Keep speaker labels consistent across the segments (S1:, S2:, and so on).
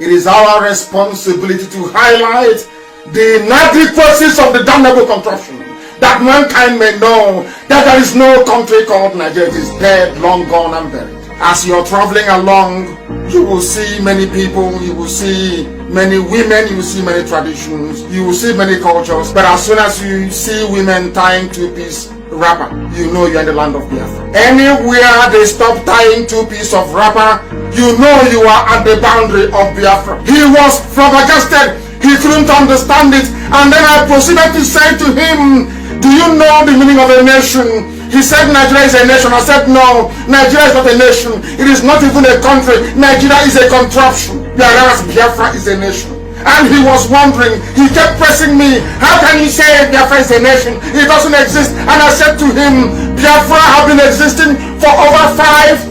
S1: it is our responsibility to highlight the inadequacies of the damnable contraption, that mankind may know that there is no country called Nigeria. It is dead, long gone and buried. As you're traveling along, you will see many people, you will see many women, you will see many traditions, you will see many cultures. But as soon as you see women tying two-piece wrapper, you know you're in the land of Biafra. Anywhere they stop tying two-piece of wrapper, you know you are at the boundary of Biafra. He was flabbergasted. He couldn't understand it. And then I proceeded to say to him, do you know the meaning of a nation? He said Nigeria is a nation. I said no, Nigeria is not a nation. It is not even a country. Nigeria is a contraption, whereas Biafra is a nation. And he was wondering, he kept pressing me, how can you say Biafra is a nation? It doesn't exist. And I said to him, Biafra have been existing for over 5,000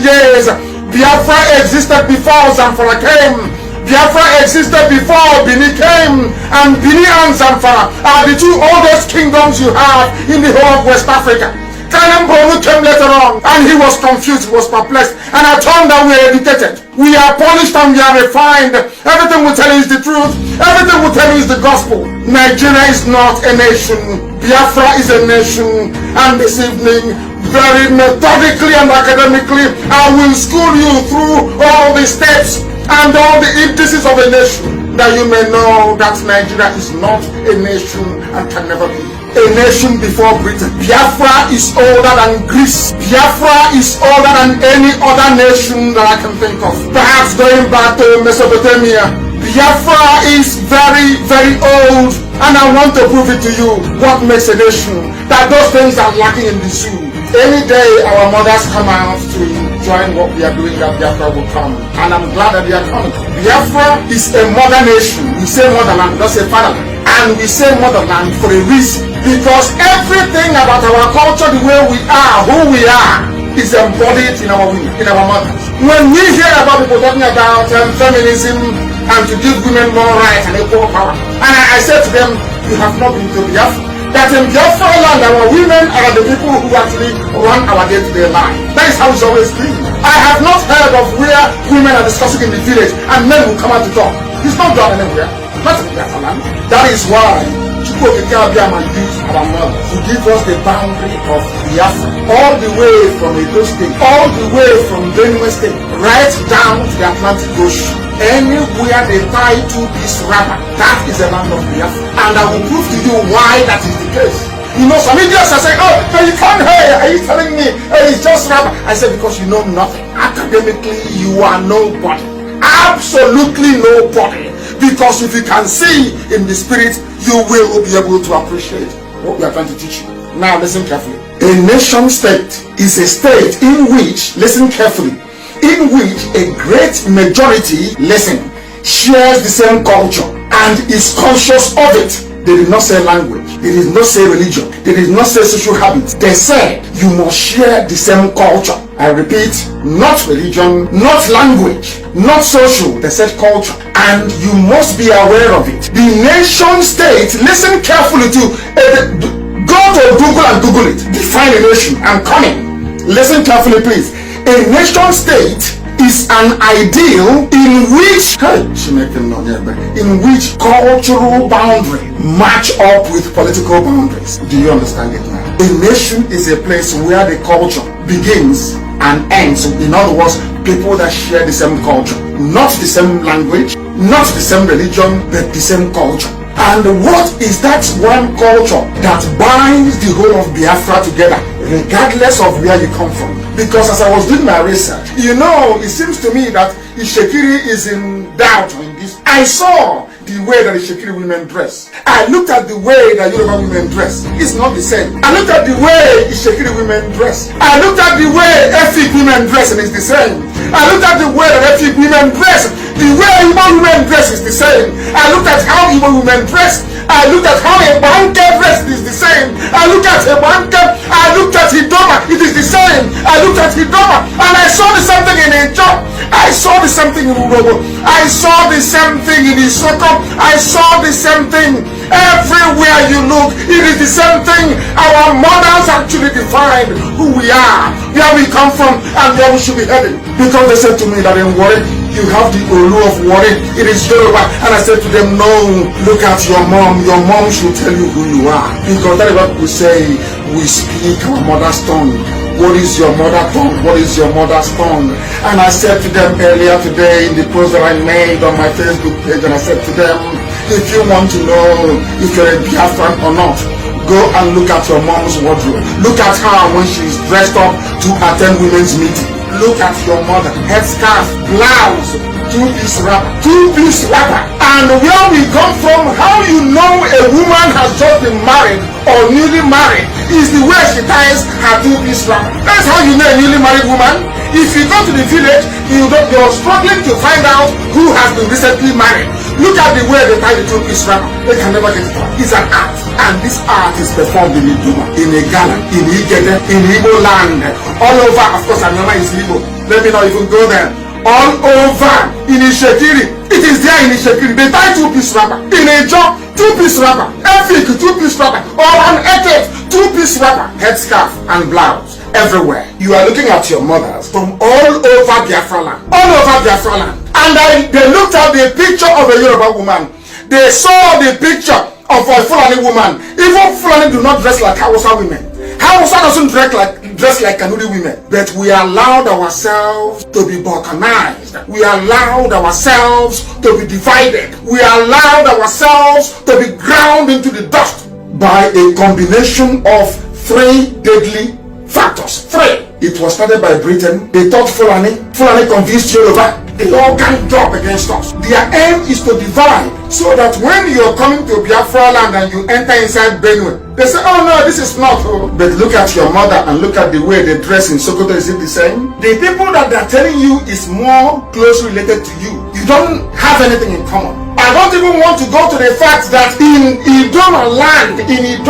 S1: years. Biafra existed before Zamfara came. Biafra existed before Bini came, and Bini and Zamfara are the two oldest kingdoms you have in the whole of West Africa. Kanu came later on, and he was confused, he was perplexed, and I told him that we are educated, we are polished, and we are refined. Everything we tell you is the truth, everything we tell you is the gospel. Nigeria is not a nation, Biafra is a nation, and this evening, very methodically and academically, I will school you through all the steps and all the indices of a nation, that you may know that Nigeria is not a nation and can never be a nation before Britain. Biafra is older than Greece. Biafra is older than any other nation that I can think of. Perhaps going back to Mesopotamia. Biafra is very, very old, and I want to prove it to you. What makes a nation? That those things are lacking in the zoo. Any day our mothers come out to join what we are doing, that Biafra will come, and I'm glad that they are coming. Biafra is a mother nation. We say motherland, not say fatherland, and we say motherland for a reason, because everything about our culture, the way we are, who we are, is embodied in our women, in our mothers. When we hear about people talking about feminism and to give women more rights and equal power, and I said to them, you have not been to Biafra. That in Biafra land, our women are the people who actually run our day-to-day life. That is how it's always been. I have not heard of where women are discussing in the village and men will come out to talk. It's not done anywhere. Not in Biafra land. That is why Chukwu Abiyama used our mothers to give us the boundary of Biafra, all the way from Edo State, all the way from Benue State, right down to the Atlantic Ocean. Anywhere they tie two-piece wrapper, that is the land of Biafra. And I will prove to you why that is the case. You know, some idiots are saying, oh, but you can't hear. Are you telling me it's just wrapper? I said, because you know nothing. Academically, you are nobody. Absolutely nobody. Because if you can see in the spirit, you will be able to appreciate what we are trying to teach you. Now listen carefully. A nation state is a state in which, listen carefully, in which a great majority, listen, shares the same culture and is conscious of it. They did not say language, they did not say religion, they did not say social habits. They said you must share the same culture. I repeat, not religion, not language, not social. They said culture, and you must be aware of it. The nation state, listen carefully to go to Google and Google it. Define a nation. I'm coming. Listen carefully, please. A nation state is an ideal in which cultural boundary match up with political boundaries. Do you understand it now? A nation is a place where the culture begins and ends. In other words, people that share the same culture, not the same language, not the same religion, but the same culture. And what is that one culture that binds the whole of Biafra together, regardless of where you come from? Because as I was doing my research, you know, it seems to me that Ishekiri is in doubt on this. I saw the way that Ishekiri women dress. I looked at the way that Yoruba women dress. It's not the same. I looked at the way Ishekiri women dress. I looked at the way Efik women dress, and it's the same. I looked at the way that Efik women dress. The way Igbo women dress is the same. I looked at how Igbo women dress. I looked at how a banker dress is the same. I looked at a banker. I looked at Hidoma. It is the same. I looked at Hidoma, and I saw the same thing in Ijo. I saw the same thing in Urobo. I saw the same thing in Isoko. I saw the same thing everywhere you look. It is the same thing. Our mothers actually defined who we are, where we come from, and where we should be heading. Because they said to me that in Warri, You have the Olu of Warri. It is Yoruba. And I said to them, no, look at your mom. Your mom should tell you who you are. Because that is what we say. We speak our mother's tongue. What is your mother tongue? What is your mother's tongue? And I said to them earlier today in the post that I made on my Facebook page, and I said to them, if you want to know if you're a Biafran or not, go and look at your mom's wardrobe. Look at her when she's dressed up to attend women's meeting. Look at your mother. Headscarf, blouse, two-piece wrapper. And where we come from, how you know a woman has just been married or newly married is the way she ties her two-piece wrapper. That's how you know a newly married woman. If you go to the village, you're struggling to find out who has been recently married. Look at the way they tie the two-piece wrapper. They can never get it right. It's an art. And this art is performed in Iduma, in Igala, in Igede, in Igbo land. All over, of course, Anama is Igbo. Let me not even go there. All over in Ishekiri. It is there in Ishekiri. They tie two-piece wrapper. In a job, two-piece wrapper. Efik, two-piece wrapper. Or an etiquette, two-piece wrapper. Headscarf and blouse. Everywhere. You are looking at your mothers from all over Biafra land. All over Biafra land. And they looked at the picture of a Yoruba woman. They saw the picture of a Fulani woman. Even Fulani do not dress like Hausa women. Hausa doesn't dress like Kanuri women. But we allowed ourselves to be balkanized. We allowed ourselves to be divided. We allowed ourselves to be ground into the dust by a combination of three deadly factors. Three. It was started by Britain. They thought Fulani convinced Yoruba. They all ganged up against us. Their aim is to divide, so that when you're coming to Biafra land and you enter inside Benue, they say, oh no, this is not. But look at your mother and look at the way they dress in Sokoto. Is it the same? The people that they're telling you is more closely related to you. You don't have anything in common. I don't even want to go to the fact that in Idoma land, 280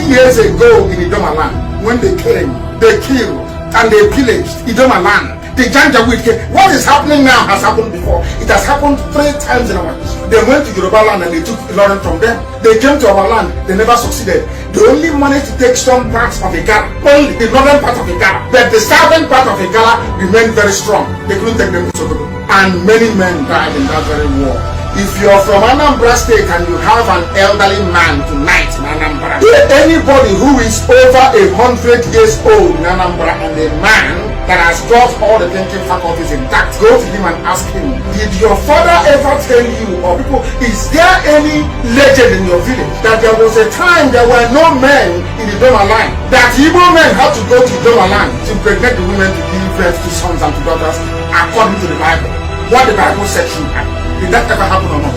S1: years ago in Idoma land, when they came, they killed and they pillaged Idoma land. The Janjaweed came. What is happening now has happened before. It has happened 3 times in our history. They went to Yoruba land and they took Ilorin from them. They came to our land. They never succeeded. They only managed to take some parts of Igala, only the northern part of Igala. But the southern part of Igala remained very strong. They couldn't take them to Sokoto. And many men died in that very war. If you're from Anambra State and you have an elderly man tonight in Anambra, anybody who is over 100 years old in Anambra and a man that has got all the thinking faculties intact, go to him and ask him, did your father ever tell you, or people, is there any legend in your village that there was a time there were no men in the Idoma land, that Igbo men had to go to Idoma land to pregnant the women to give birth to sons and to daughters according to the Bible? What the Bible said should happen. Did that ever happen or not?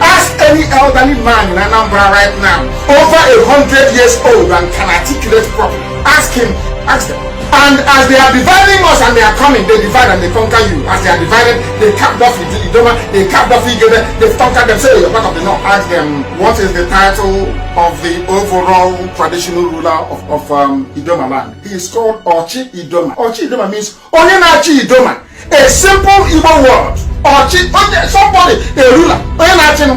S1: Ask any elderly man in Anambra right now, over 100 years old and can articulate properly. Ask him, ask them. And as they are dividing us and they are coming, they divide and they conquer you. As they are divided, they capped off Idoma, they capped off Igede, they've conquered them. Say, you're part of the North. Ask them, what is the title of the overall traditional ruler of Idoma land? He is called Ochi Idoma. Ochi Idoma means Onyenachi Idoma. A simple Igbo word. Ochi, somebody, a ruler. Onyenachi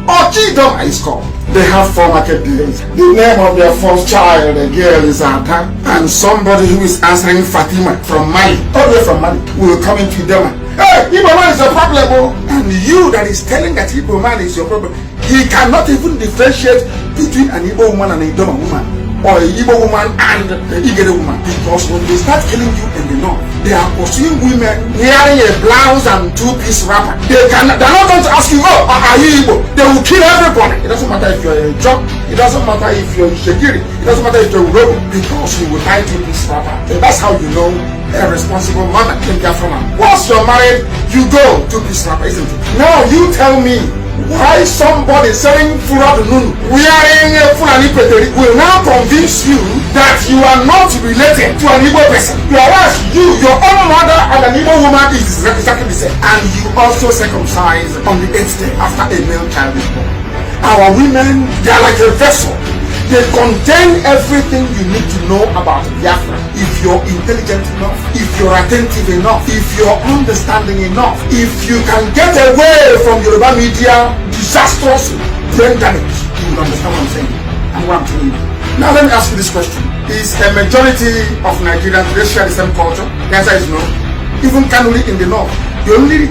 S1: Ochi Idoma is called. They have 4 market days. The name of their first child, a girl, is Anthem. And somebody who is answering Fatima from Mali, all the way from Mali, will come into Idoma. Hey, Igbo man is a problem, oh. And you that is telling that Igbo man is your problem, he cannot even differentiate between an Igbo woman and a Idoma woman, or a Igbo woman and a Igede woman. Because when they start killing you in the north, they are pursuing women wearing a blouse and 2-piece wrapper. They're not going to ask you, oh, are you Igbo? They will kill everybody. It doesn't matter if you're a job, it doesn't matter if you're Shekiri, it doesn't matter if you're Urobo, because you will tie 2-piece wrapper. And that's how you know a responsible mother in Biafra. Once you're married, you go 2-piece wrapper, isn't it? Now you tell me why somebody selling Fura Nunu wearing a Fulani Peteri will now convince you that you are not related to an Igbo person. Whereas you, your own mother and an Igbo woman is exactly the same. And you also circumcise on the 8th day after a male child is born. Our women, they are like a vessel. They contain everything you need to know about Biafra. If you're intelligent enough, if you're attentive enough, if you're understanding enough, if you can get away from Yoruba media disastrous brain damage, you will understand what I'm saying and what I'm telling you. Now let me ask you this question. Is a majority of Nigerians, they share the same culture? The answer is no. even Kanuri in the north. The only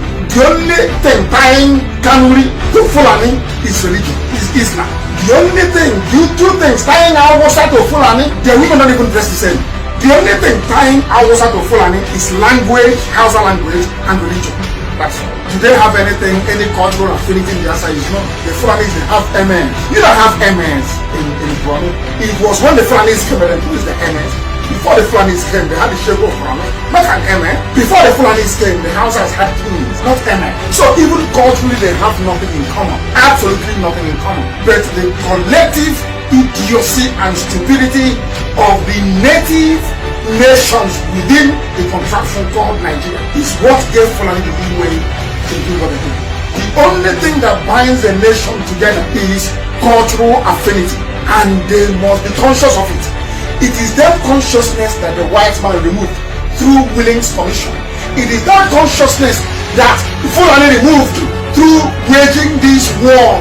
S1: thing tying Kanuri to Fulani is religion, is Islam. The only thing, two things tying Hausa to Fulani, their women don't even dress the same. The only thing tying Hausa to Fulani is language, Hausa language, and religion. That's all. Do they have anything, any cultural affinity in the answer is no. The Fulanis, they have MN. You don't have MNs in Guano. It was when the Fulanis came, and who is the MNs? Before the Fulanis came, they had the shape of Fulani, not an MN. Before the Fulanis came, the Hausas had twins, not MN. So even culturally, they have nothing in common. Absolutely nothing in common. But the collective idiocy and stupidity of the native nations within the contraption called Nigeria is what gave Fulani the leeway to do what they do. The only thing that binds a nation together is cultural affinity, and they must be conscious of it. It is that consciousness that the white man removed through Willing's commission. It is that consciousness that Fulani removed through waging this war